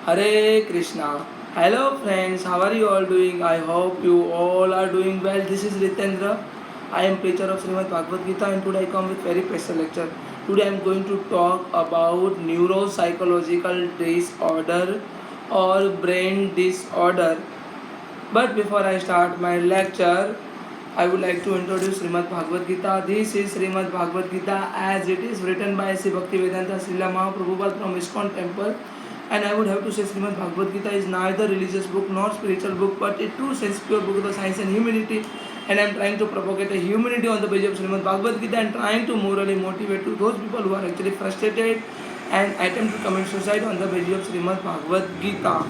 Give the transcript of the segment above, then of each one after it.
Hare Krishna. Hello friends, how are you all doing? I hope you all are doing well. This is Ritendra. I am preacher of Srimad Bhagavad Gita and today I come with very special lecture. Today I am going to talk about neuropsychological disorder or brain disorder. But before I start my lecture, I would like to introduce Srimad Bhagavad Gita. This is Srimad Bhagavad Gita as it is written by Sri Bhaktivedanta Srila Mahaprabhupada from ISKCON temple. And I would have to say Srimad Bhagavad Gita is neither religious book nor spiritual book but a true sense pure book of the science and humanity. And I am trying to propagate a humanity on the page of Srimad Bhagavad Gita and trying to morally motivate to those people who are actually frustrated and attempt to commit suicide on the page of Srimad Bhagavad Gita.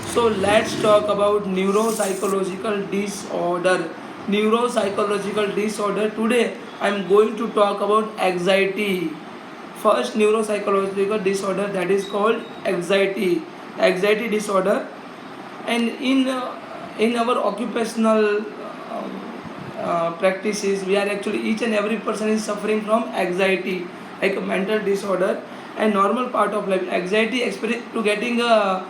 So let's talk about neuropsychological disorder. Neuropsychological disorder. Today I am going to talk about anxiety. First neuropsychological disorder, that is called anxiety disorder. And in our occupational practices, we are actually each and every person is suffering from anxiety, like a mental disorder and normal part of life. Anxiety experience to getting a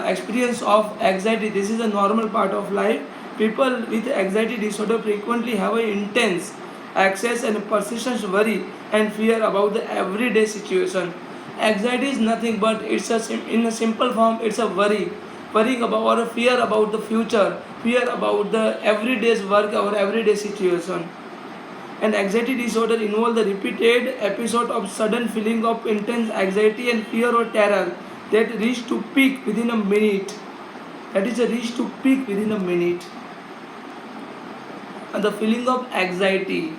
experience of anxiety, this is a normal part of life. People with anxiety disorder frequently have an intense excess and persistent worry and fear about the everyday situation. Anxiety is nothing but it's in a simple form it's a worrying about or a fear about the future, fear about the everyday's work or everyday situation. And anxiety disorder involve the repeated episode of sudden feeling of intense anxiety and fear or terror that reach to peak within a minute. That is a reach to peak within a minute. And the feeling of anxiety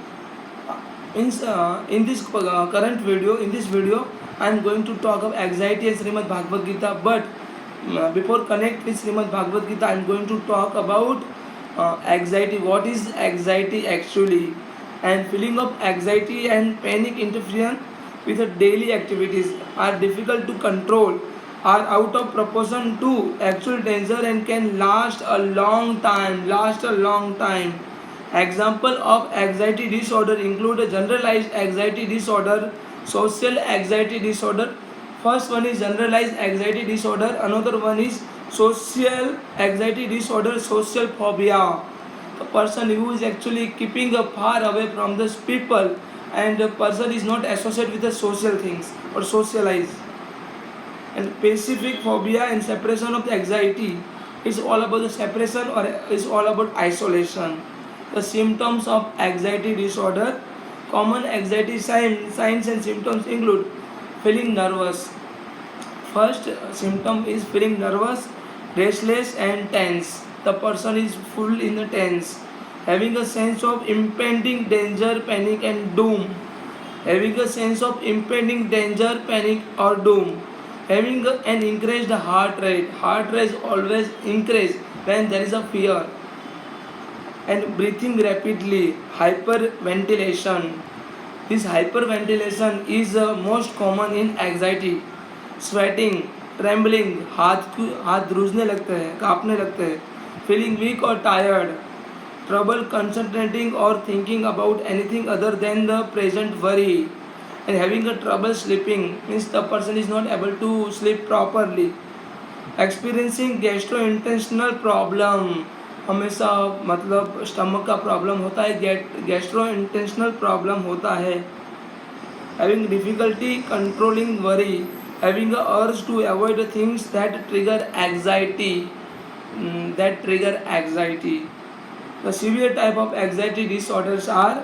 means in this current video, in this video, I am going to talk of anxiety and Srimad Bhagavad Gita. But before connect with Srimad Bhagavad Gita, I am going to talk about anxiety. What is anxiety actually? And feeling of anxiety and panic interfere with the daily activities are difficult to control, are out of proportion to actual danger and can last a long time. Example of anxiety disorder include a generalized anxiety disorder, social anxiety disorder. First one is generalized anxiety disorder, another one is social anxiety disorder, social phobia. A person who is actually keeping far away from the people and the person is not associated with the social things or socialize. And specific phobia and separation of the anxiety is all about the separation or is all about isolation. The symptoms of anxiety disorder. Common anxiety signs and symptoms include feeling nervous. First symptom is feeling nervous, restless and tense. The person is full in the tense. Having a sense of impending danger, panic and doom. Having a sense of impending danger, panic or doom. Having an increased heart rate. Heart rate always increase when there is a fear. And breathing rapidly, hyperventilation. This hyperventilation is most common in anxiety. Sweating, trembling, हाथ ध्रुजने लगते हैं, कांपने लगते हैं. Feeling weak or tired. Trouble concentrating or thinking about anything other than the present worry. And having a trouble sleeping means the person is not able to sleep properly. Experiencing gastrointestinal problem, हमेशा मतलब stomach का problem होता है, gastrointestinal problem होता है. Having difficulty controlling worry, having a urge to avoid things that trigger anxiety, The severe type of anxiety disorders are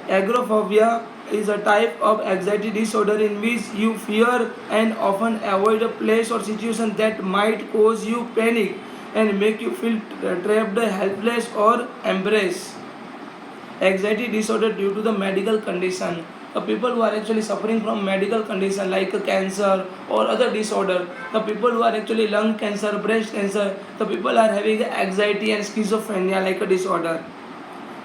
agoraphobia is a type of anxiety disorder in which you fear and often avoid a place or situation that might cause you panic and make you feel trapped, helpless or embarrassed. Anxiety disorder due to the medical condition. The people who are actually suffering from medical condition like cancer or other disorder, the people who are actually lung cancer, breast cancer, the people are having anxiety and schizophrenia like a disorder.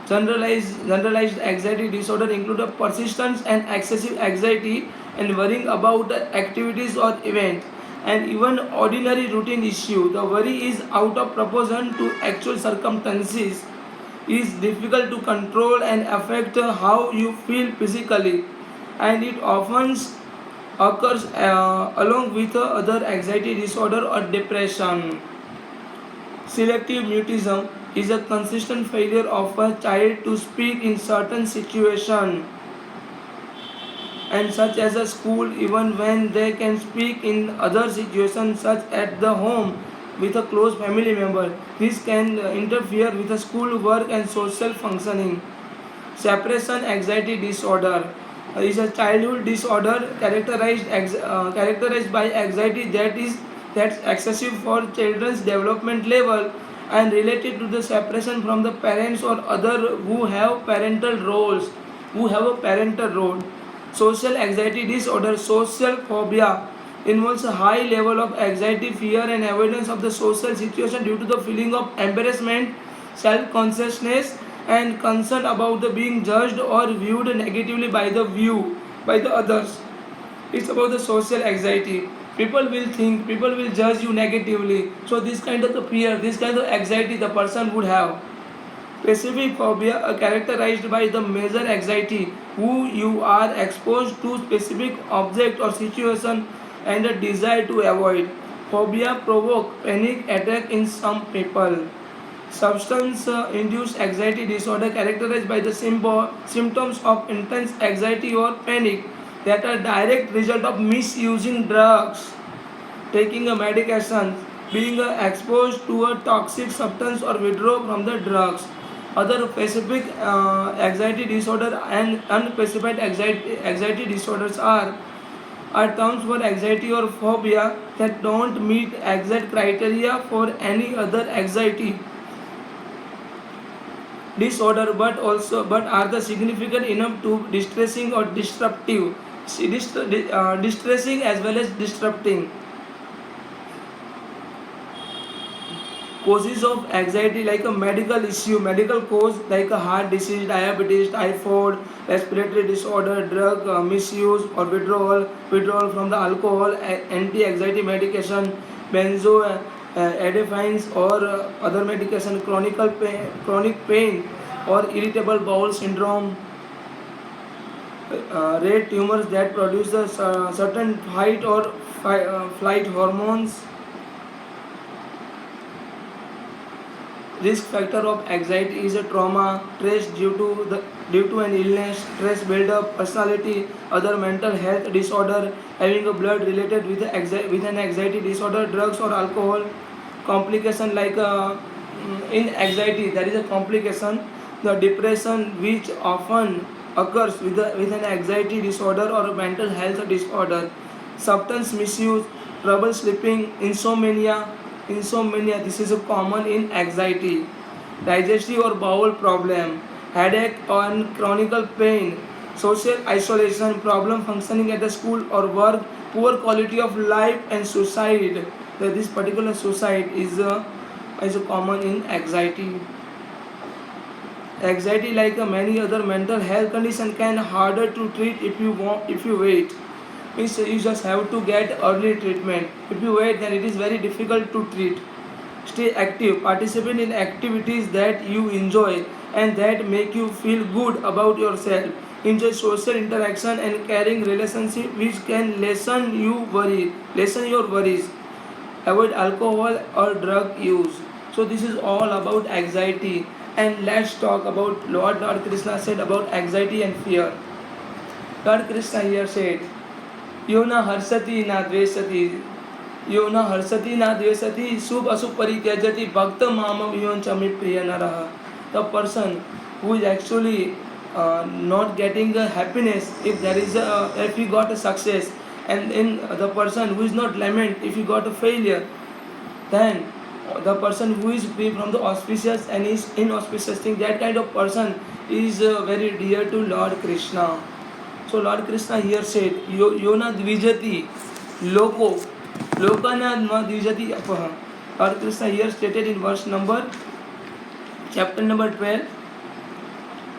Generalized anxiety disorder include a persistence and excessive anxiety and worrying about activities or event and even ordinary routine issue. The worry is out of proportion to actual circumstances, is difficult to control and affect how you feel physically, and it often occurs along with other anxiety disorder or depression. Selective mutism is a consistent failure of a child to speak in certain situations and such as a school even when they can speak in other situations such at the home with a close family member. This can interfere with the school work and social functioning. Separation anxiety disorder is a childhood disorder characterized by anxiety that's excessive for children's development level and related to the separation from the parents or other who have a parental role. Social anxiety disorder, social phobia, involves a high level of anxiety, fear, and avoidance of the social situation due to the feeling of embarrassment, self-consciousness, and concern about the being judged or viewed negatively by the others. It's about the social anxiety. People will judge you negatively. So this kind of the fear, this kind of anxiety the person would have. Specific phobia are characterized by the major anxiety who you are exposed to specific object or situation and a desire to avoid. Phobia provoke panic attack in some people. Substance induced anxiety disorder characterized by the symptoms of intense anxiety or panic that are direct result of misusing drugs, taking a medication, being exposed to a toxic substance or withdraw from the drugs. Other specific anxiety disorder and unspecified anxiety disorders are terms for anxiety or phobia that don't meet exact criteria for any other anxiety disorder but are the significant enough to distressing or disruptive. Distressing as well as disrupting. Causes of anxiety like a medical issue, medical cause like a heart disease, diabetes, typhoid, respiratory disorder, drug misuse or withdrawal from the alcohol, anti-anxiety medication, benzodiazepines or other medication, chronic pain or irritable bowel syndrome, rare tumors that produce a certain fight or flight hormones. Risk factor of anxiety is a trauma, stress due to an illness, stress build-up, personality, other mental health disorder, having a blood related with an anxiety disorder, drugs or alcohol, complication like in anxiety there is a complication, the depression which often occurs with an anxiety disorder or a mental health disorder, substance misuse, trouble sleeping, insomnia, this is a common in anxiety, digestive or bowel problem, headache or chronic pain, social isolation, problem functioning at the school or work, poor quality of life and suicide. This particular suicide is a common in anxiety. Anxiety, like many other mental health condition, can harder to treat if you wait. Means you just have to get early treatment. If you wait, then it is very difficult to treat. Stay active. Participate in activities that you enjoy and that make you feel good about yourself. Enjoy social interaction and caring relationship which can lessen your worries. Avoid alcohol or drug use. So this is all about anxiety. And let's talk about Lord Krishna said about anxiety and fear. Lord Krishna here said, यो न हर्षति न द्वेषति, यो न हर्षति न द्वेषति, शुभ अशुभ परित्यजति, भक्त मामम यो च मे प्रिय नरः. The person who is actually not getting a happiness if he got a success, and in the person who is not lament if he got a failure, then the person who is free from the auspicious and is inauspicious thing, that kind of person is very dear to Lord Krishna. So Lord Krishna here said, Yona dvijati loko, lokana dvijati apaha. Lord Krishna here stated in chapter number 12,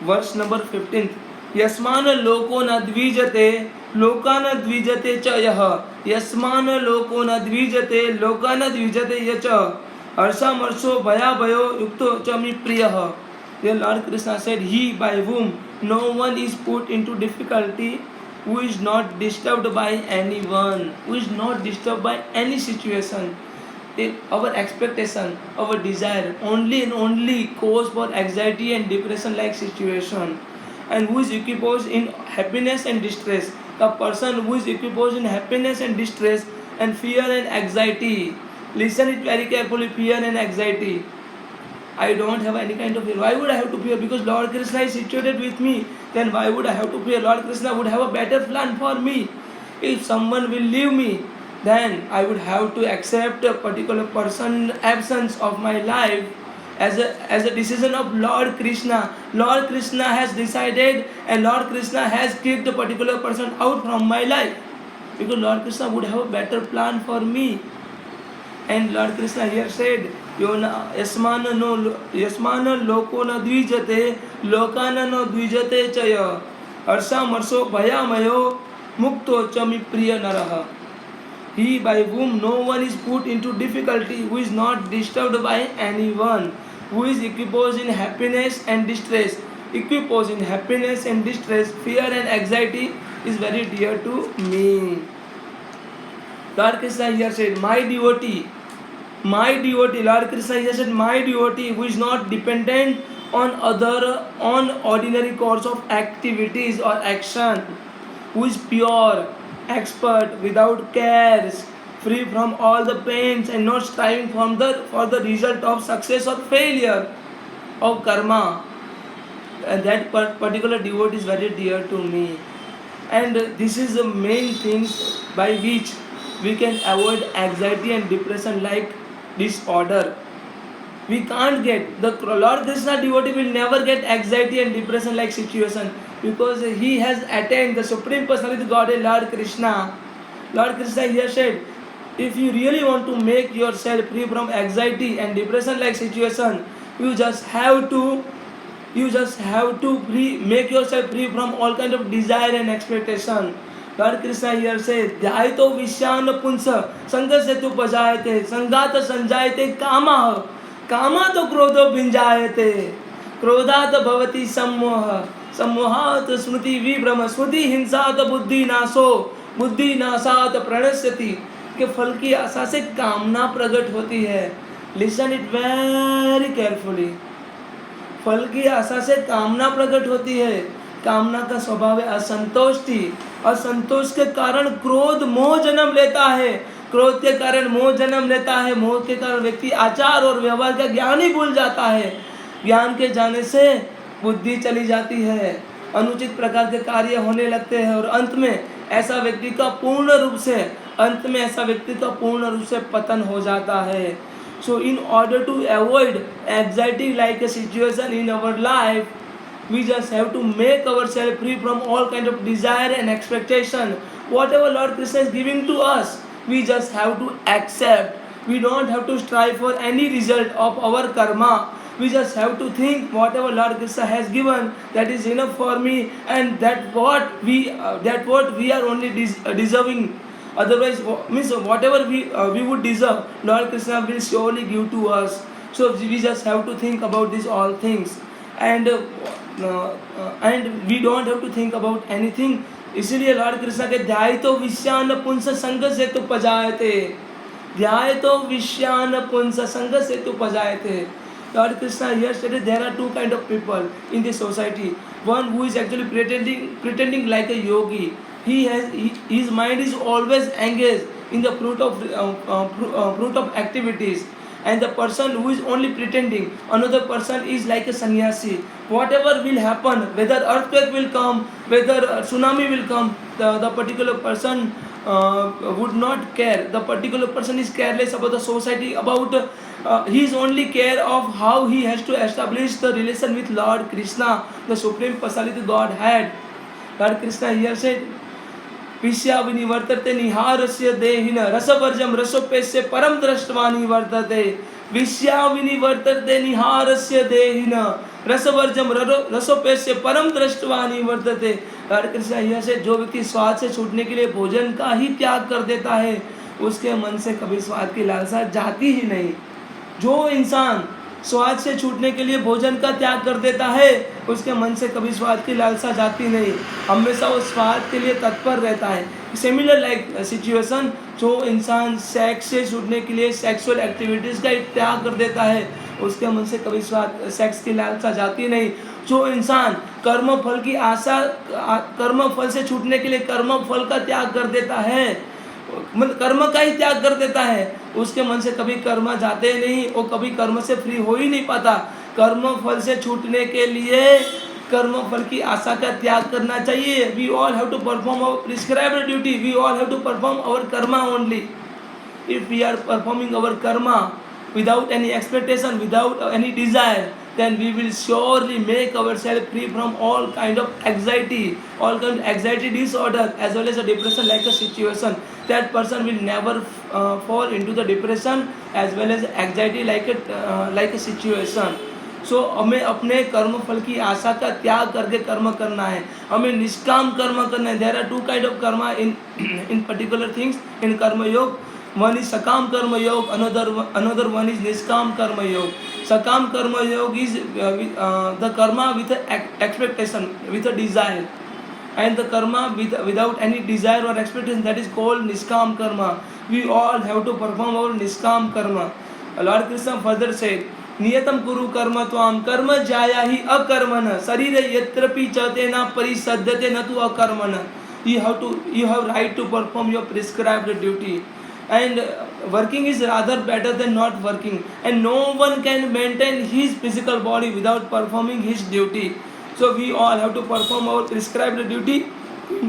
verse number 15. Yasmana loko na dvijate, lokana dvijate cha yah. Yasmana loko na dvijate, lokana dvijate yacha. Harsha marsho bhaya bhayo yukto cha mi priyah. Then Lord Krishna said, he by whom no one is put into difficulty who is not disturbed by anyone, who is not disturbed by any situation. Our expectation, our desire only and only cause for anxiety and depression like situation. And who is equiposed in happiness and distress? The person who is equiposed in happiness and distress and fear and anxiety. Listen it very carefully, fear and anxiety. I don't have any kind of fear. Why would I have to fear? Because Lord Krishna is situated with me. Then why would I have to fear? Lord Krishna would have a better plan for me. If someone will leave me, then I would have to accept a particular person absence of my life as a decision of Lord Krishna. Lord Krishna has decided and Lord Krishna has kicked a particular person out from my life. Because Lord Krishna would have a better plan for me. And Lord Krishna here said, यस्मानो लोको न द्विजते लोकान न द्विजते चय हर्षामर्षो भयामयो मुक्तो च प्रिय नरः. He by whom no one is put into difficulty, who is not disturbed by anyone, who is equiposed in happiness and distress. Equiposed in happiness and distress, fear and anxiety is very dear to me. Lord Krishna here said, my devotee, Lord Krishna here said, my devotee who is not dependent on ordinary course of activities or action, who is pure, expert, without cares, free from all the pains and not striving for the result of success or failure of karma. And that particular devotee is very dear to me. And this is the main things by which we can avoid anxiety and depression like disorder. We can't get, the Lord Krishna devotee will never get anxiety and depression like situation, because he has attained the Supreme Personality of Godhead, Lord Krishna. Lord Krishna here said, if you really want to make yourself free from anxiety and depression like situation, you just have to make yourself free from all kind of desire and expectation. Lord Krishna here says, ध्यायतो विश्यान पुंस संग से तु पजायते संगात संजायते कामः कामात् क्रोधो भिंजायते क्रोधात् भवति सम्मोह सम्मोहात् स्मृति विभ्रम स्मृति हिंसात् बुद्धि नाशो बुद्धि नाशात् प्रणश्यति के फल की आशा से कामना प्रकट होती है. Listen it very carefully. फल की आशा से कामना प्रकट होती है. कामना का स्वभाव है असंतोषी. असंतोष के कारण क्रोध मोह जन्म लेता है. क्रोध के कारण मोह जन्म लेता है. मोह के कारण व्यक्ति आचार और व्यवहार का ज्ञान ही भूल जाता है. ज्ञान के जाने से बुद्धि चली जाती है. अनुचित प्रकार के कार्य होने लगते हैं और अंत में ऐसा व्यक्ति का पूर्ण रूप से पतन हो जाता है. So in order to avoid anxiety like a situation in our life, we just have to make ourselves free from all kind of desire and expectation. Whatever Lord Krishna is giving to us, we just have to accept. We don't have to strive for any result of our karma. We just have to think whatever Lord Krishna has given, that is enough for me, and that what we are only deserving. Otherwise, means whatever we would deserve, Lord Krishna will surely give to us. So we just have to think about these all things, and we don't have to think about anything. इसलिए Lord Krishna के ध्यायतो विश्यान पुंस संग से तु पजायते. ध्यायतो विश्यान पुंस संग से तु पजायते. Lord Krishna here stated there are two kind of people in this society. One who is actually pretending like a yogi. His mind is always engaged in the fruit of activities. And the person who is only pretending, another person is like a sannyasi. Whatever will happen, whether earthquake will come, whether tsunami will come, the particular person would not care. The particular person is careless about the society, about he is only care of how he has to establish the relation with Lord Krishna, the Supreme Personality Godhead. Lord Krishna here said, विश्या विनिवर्तते निहारस्य देहिन रसवर्जम रसोपेस्य परम दृष्टवा निवर्तते. विश्या विनिवर्तते निहारस्य देहिन रसवर्जम रसोपेस्य परम दृष्टवा निवर्तते. Lord Krishna यह से जो व्यक्ति स्वाद से छूटने के लिए भोजन का ही त्याग कर देता है, उसके मन से कभी स्वाद की लालसा जाती ही नहीं. जो इंसान स्वाद से छूटने के लिए भोजन का त्याग कर देता है, उसके मन से कभी स्वाद की लालसा जाती नहीं, हमेशा वो स्वाद के लिए तत्पर रहता है। सिमिलर लाइक सिचुएशन, जो इंसान सेक्स से छूटने के लिए सेक्सुअल एक्टिविटीज़ का त्याग कर देता है, उसके मन से कभी स्वाद सेक्स की लालसा जाती नहीं। जो इंसान कर्म फल की आशा कर्म फल से छूटने के लिए कर्म फल का त्याग कर देता है, मतलब कर्म का ही त्याग कर देता है, उसके मन से कभी कर्म जाते नहीं, वो कभी कर्म से फ्री हो ही नहीं पाता। कर्म फल से छूटने के लिए कर्म फल की आशा का त्याग करना चाहिए। We all have to perform our prescribed duty, we all have to perform our karma only. If we are performing our karma without any expectation, without any desire, then we will surely make ourselves free from all kind of anxiety, all kind of anxiety disorder, as well as a depression like a situation. That person will never fall into the depression as well as anxiety like a situation. सो हमें अपने कर्म फल की आशा का त्याग करके कर्म करना है, हमें निष्काम कर्म करना है। There are two kind of karma in particular things in karma yoga. One is sakam karma yoga, another one is niskam karma yoga. Sakam karma yoga is the karma with expectation, with a desire, and the karma without any desire or expectation, that is called niskam karma. We all have to perform our niskam karma. Lord Krishna further said, नियतम कुरु कर्म त्वाम कर्म जाया ही अकर्मण शरीर यत्रपि चते न परिसद्यते न तु अकर्मण। You have right to perform your prescribed duty, and working is rather better than not working, and no one can maintain his physical body without performing his duty. So we all have to perform our prescribed duty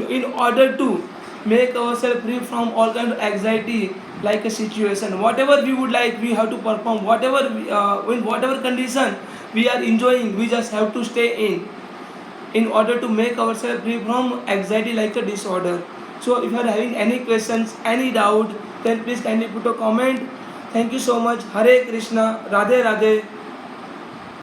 in order to make ourselves free from all kind of anxiety like a situation. Whatever we would like, we have to perform. Whatever in whatever condition we are enjoying, we just have to stay in order to make ourselves free from anxiety like a disorder. So if you are having any questions, any doubt, then please kindly put a comment. Thank you so much. Hare Krishna, Radhe Radhe.